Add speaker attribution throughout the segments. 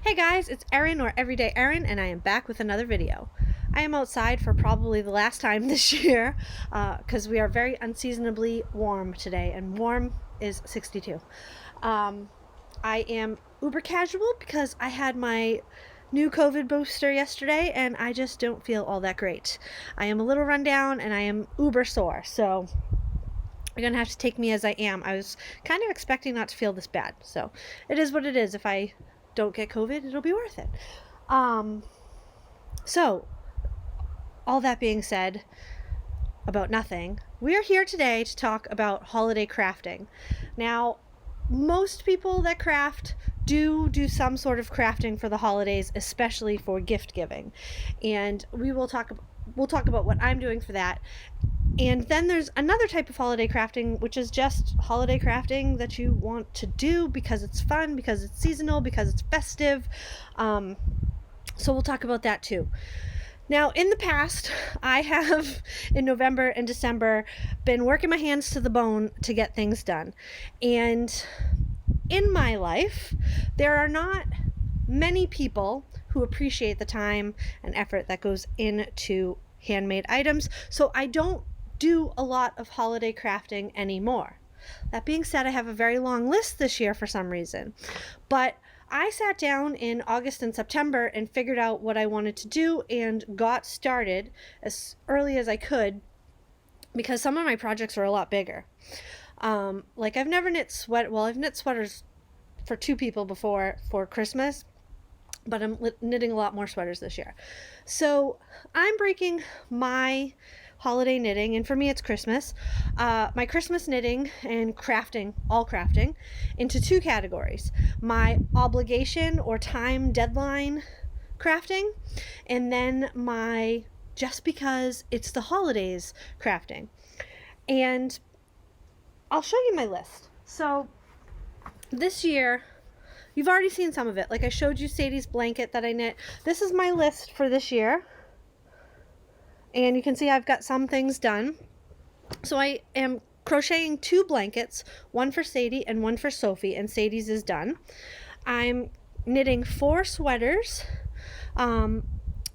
Speaker 1: Hey guys, it's Erin or Everyday Erin, and I am back with another video. I am outside for probably the last time this year because we are very unseasonably warm today, and warm is 62. I am uber casual because I had my new COVID booster yesterday and I just don't feel all that great. I am a little run down and I am uber sore, so you're gonna have to take me as I am. I was kind of expecting not to feel this bad, so it is what it is. If I don't get COVID, it'll be worth it. So all that being said about nothing, we are here today to talk about holiday crafting. Now, most people that craft do some sort of crafting for the holidays, especially for gift giving, and we'll talk about what I'm doing for that. And then there's another type of holiday crafting, which is just holiday crafting that you want to do because it's fun, because it's seasonal, because it's festive. So we'll talk about that too. Now, in the past, I have, in November and December, been working my hands to the bone to get things done. And in my life, there are not many people who appreciate the time and effort that goes into handmade items. So I don't do a lot of holiday crafting anymore. That being said, I have a very long list this year for some reason. But I sat down in August and September and figured out what I wanted to do and got started as early as I could because some of my projects are a lot bigger. Like I've knit sweaters for 2 people before for Christmas, but I'm knitting a lot more sweaters this year. So I'm breaking my holiday knitting, and for me it's Christmas, my Christmas knitting and crafting, all crafting, into 2 categories: my obligation or time deadline crafting, and then my just because it's the holidays crafting. And I'll show you my list. So this year, you've already seen some of it. Like I showed you Sadie's blanket that I knit. This is my list for this year. And you can see I've got some things done. So I am crocheting 2 blankets, one for Sadie and one for Sophie, and Sadie's is done. I'm knitting 4 sweaters.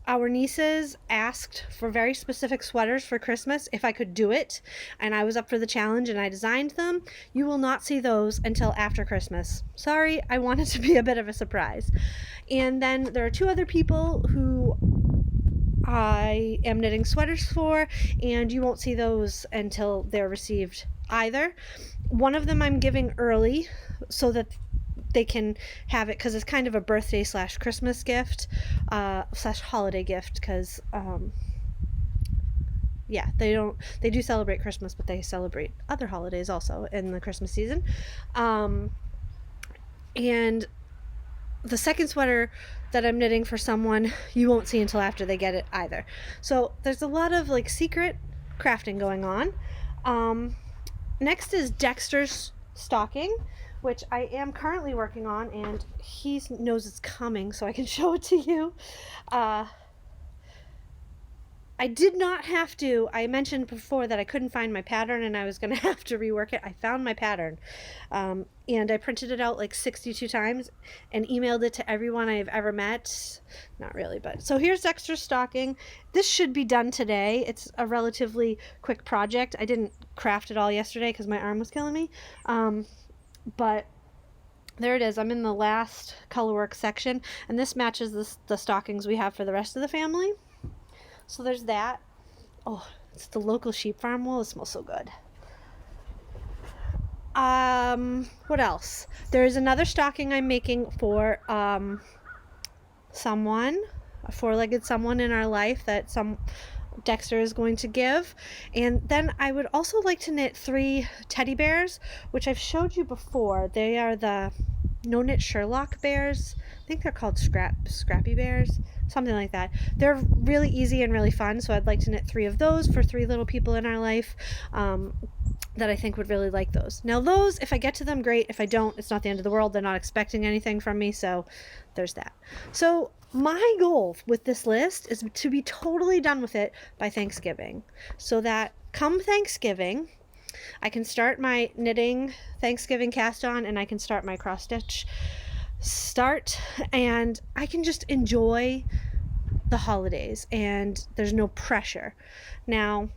Speaker 1: Our nieces asked for very specific sweaters for Christmas if I could do it, and I was up for the challenge and I designed them. You will not see those until after Christmas. Sorry, I wanted to be a bit of a surprise. And then there are 2 other people who I am knitting sweaters for, and you won't see those until they're received either. One of them I'm giving early so that they can have it because it's kind of a birthday / Christmas gift / holiday gift because yeah, they do celebrate Christmas, but they celebrate other holidays also in the Christmas season. And the second sweater that I'm knitting for someone, you won't see until after they get it either. So there's a lot of like secret crafting going on. Next is Dexter's stocking, which I am currently working on, and he knows it's coming, so I can show it to you. I did not have to. I mentioned before that I couldn't find my pattern and I was going to have to rework it. I found my pattern, and I printed it out like 62 times and emailed it to everyone I have ever met. Not really, but so here's Dexter's stocking. This should be done today. It's a relatively quick project. I didn't craft it all yesterday because my arm was killing me, but there it is. I'm in the last colorwork section, and this matches the stockings we have for the rest of the family. So there's that. Oh, it's the local sheep farm wool. It smells so good. What else? There is another stocking I'm making for someone, a 4-legged someone in our life that Dexter is going to give. And then I would also like to knit 3 teddy bears, which I've showed you before. They are the no-knit Sherlock bears. I think they're called Scrappy Bears, something like that. They're really easy and really fun, so I'd like to knit 3 of those for 3 little people in our life that I think would really like those. Now those, if I get to them, great. If I don't, it's not the end of the world. They're not expecting anything from me, so there's that. So my goal with this list is to be totally done with it by Thanksgiving, so that come Thanksgiving, I can start my knitting Thanksgiving cast on, and I can start my cross stitch start, and I can just enjoy the holidays and there's no pressure. Now,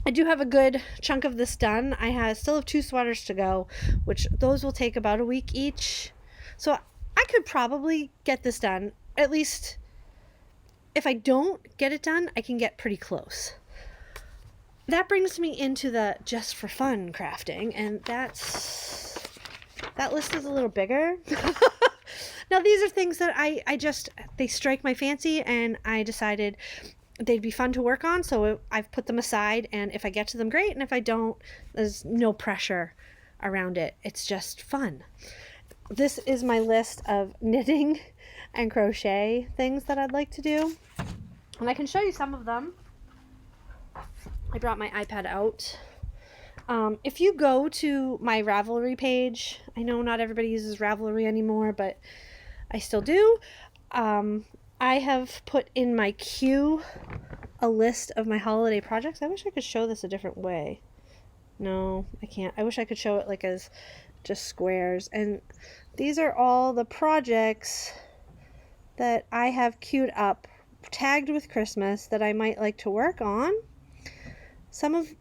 Speaker 1: I do have a good chunk of this done. Still have 2 sweaters to go, which those will take about a week each. So I could probably get this done. At least if I don't get it done, I can get pretty close. That brings me into the just for fun crafting, and that list is a little bigger. Now, these are things that they strike my fancy, and I decided they'd be fun to work on, so I've put them aside, and if I get to them, great, and if I don't, there's no pressure around it. It's just fun. This is my list of knitting and crochet things that I'd like to do, and I can show you some of them. I brought my iPad out. If you go to my Ravelry page, I know not everybody uses Ravelry anymore, but I still do. I have put in my queue a list of my holiday projects. I wish I could show this a different way. No, I can't. I wish I could show it like as just squares. And these are all the projects that I have queued up, tagged with Christmas, that I might like to work on.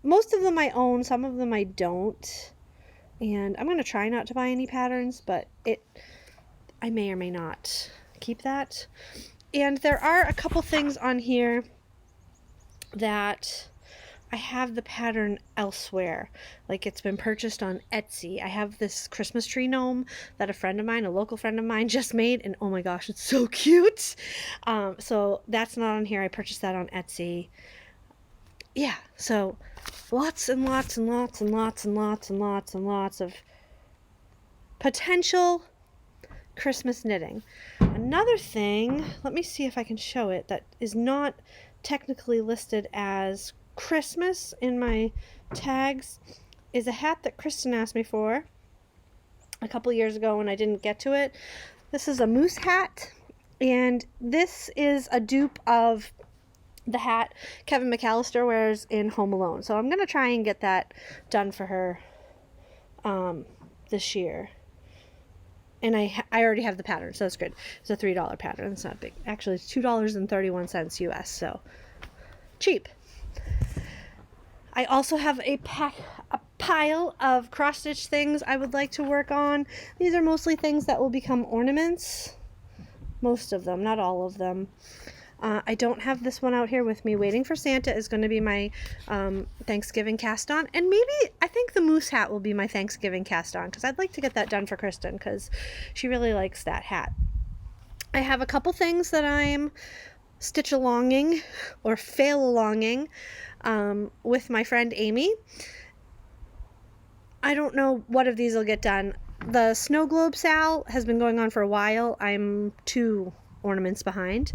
Speaker 1: Most of them I own, some of them I don't. And I'm going to try not to buy any patterns, but I may or may not keep that. And there are a couple things on here that I have the pattern elsewhere. Like, it's been purchased on Etsy. I have this Christmas tree gnome that a local friend of mine, just made, and oh my gosh, it's so cute. So that's not on here. I purchased that on Etsy. Yeah, so lots and lots and lots and lots and lots and lots and lots of potential Christmas knitting. Another thing, let me see if I can show it, that is not technically listed as Christmas in my tags, is a hat that Kristen asked me for a couple years ago and I didn't get to it. This is a moose hat, and this is a dupe of the hat Kevin McAllister wears in Home Alone. So I'm going to try and get that done for her this year. And I already have the pattern, so that's good. It's a $3 pattern. It's not big. Actually, it's $2.31 US, so cheap. I also have a pile of cross-stitch things I would like to work on. These are mostly things that will become ornaments. Most of them, not all of them. I don't have this one out here with me. Waiting for Santa is going to be my Thanksgiving cast on. And maybe, I think the moose hat will be my Thanksgiving cast on, because I'd like to get that done for Kristen, because she really likes that hat. I have a couple things that I'm stitch-alonging or fail-alonging with my friend Amy. I don't know what of these will get done. The snow globe sal has been going on for a while. I'm 2 ornaments behind,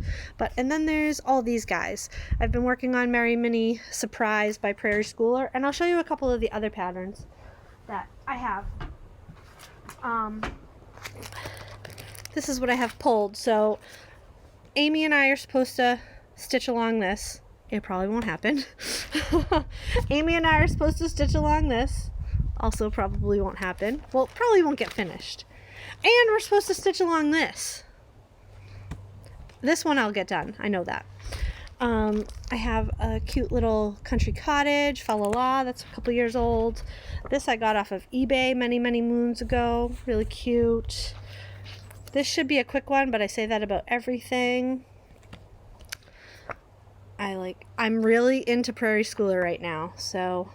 Speaker 1: and then there's all these guys. I've been working on Merry Mini Surprise by Prairie Schooler, and I'll show you a couple of the other patterns that I have. This is what I have pulled. So Amy and I are supposed to stitch along this. It probably won't happen. Amy and I are supposed to stitch along this. Also probably won't happen. Well, probably won't get finished. And we're supposed to stitch along this. This one I'll get done. I know that. I have a cute little country cottage, fa la la, that's a couple years old. This I got off of eBay many, many moons ago. Really cute. This should be a quick one, but I say that about everything. I'm really into Prairie Schooler right now, so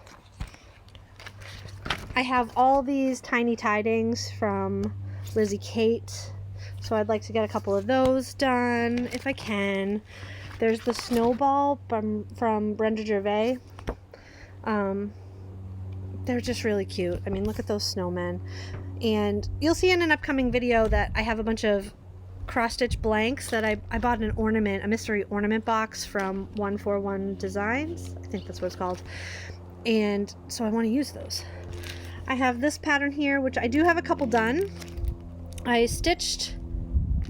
Speaker 1: I have all these tiny tidings from Lizzie Kate. So I'd like to get a couple of those done if I can. There's the snowball from Brenda Gervais. They're just really cute. I mean, look at those snowmen. And you'll see in an upcoming video that I have a bunch of cross-stitch blanks that I bought a mystery ornament box from 141 Designs. I think that's what it's called. And so I want to use those. I have this pattern here, which I do have a couple done. I stitched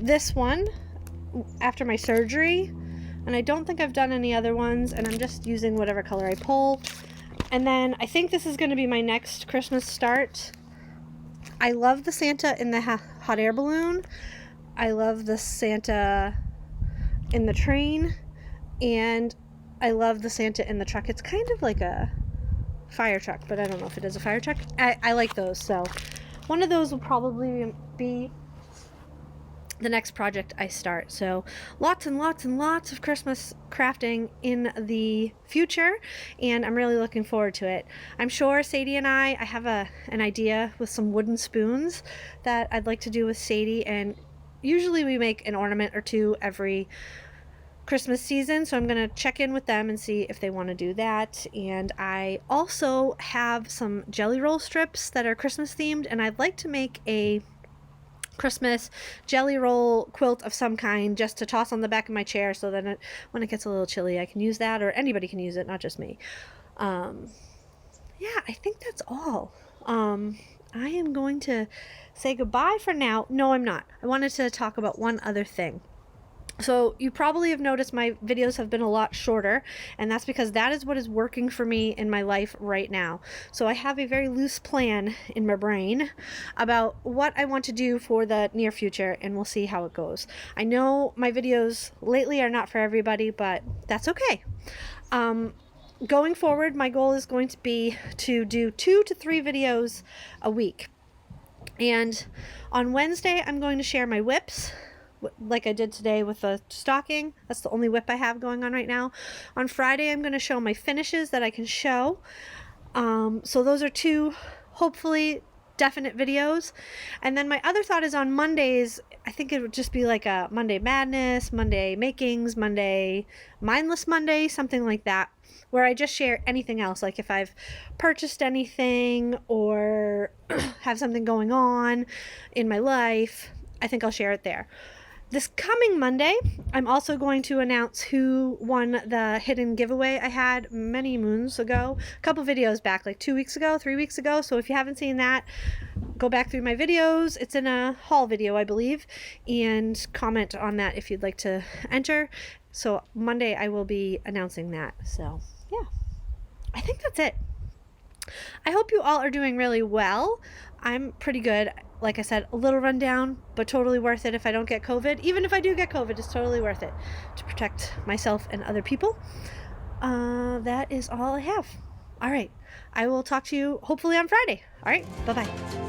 Speaker 1: this one after my surgery, and I don't think I've done any other ones, and I'm just using whatever color I pull. And then I think this is going to be my next Christmas start. I love the Santa in the hot air balloon. I love the Santa in the train, and I love the Santa in the truck. It's kind of like a fire truck, but I don't know if it is a fire truck. I like those, so one of those will probably be the next project I start. So lots and lots and lots of Christmas crafting in the future, and I'm really looking forward to it. I'm sure Sadie and I have an idea with some wooden spoons that I'd like to do with Sadie, and usually we make an ornament or two every Christmas season, so I'm going to check in with them and see if they want to do that. And I also have some jelly roll strips that are Christmas themed, and I'd like to make a Christmas jelly roll quilt of some kind just to toss on the back of my chair, so that when it gets a little chilly I can use that, or anybody can use it, not just me. Yeah, I think that's all. I am going to say goodbye for now. No, I'm not. I wanted to talk about one other thing. So you probably have noticed my videos have been a lot shorter, and that's because that is what is working for me in my life right now. So I have a very loose plan in my brain about what I want to do for the near future, and we'll see how it goes. I know my videos lately are not for everybody, but that's okay. Going forward, my goal is going to be to do 2 to 3 videos a week. And on Wednesday, I'm going to share my whips, like I did today with the stocking. That's the only whip I have going on right now. On Friday, I'm going to show my finishes that I can show. So those are 2, hopefully, definite videos. And then my other thought is on Mondays, I think it would just be like a Monday Madness, Monday Makings, Monday Mindless Monday, something like that, where I just share anything else, like if I've purchased anything or have something going on in my life. I think I'll share it there. This coming Monday, I'm also going to announce who won the hidden giveaway I had many moons ago, a couple videos back, like 2 weeks ago, 3 weeks ago. So if you haven't seen that, go back through my videos. It's in a haul video, I believe, and comment on that if you'd like to enter. So Monday I will be announcing that. So yeah, I think that's it. I hope you all are doing really well. I'm pretty good. Like I said, a little run down, but totally worth it if I don't get COVID. Even if I do get COVID, it's totally worth it to protect myself and other people. That is all I have. All right. I will talk to you hopefully on Friday. All right. Bye-bye.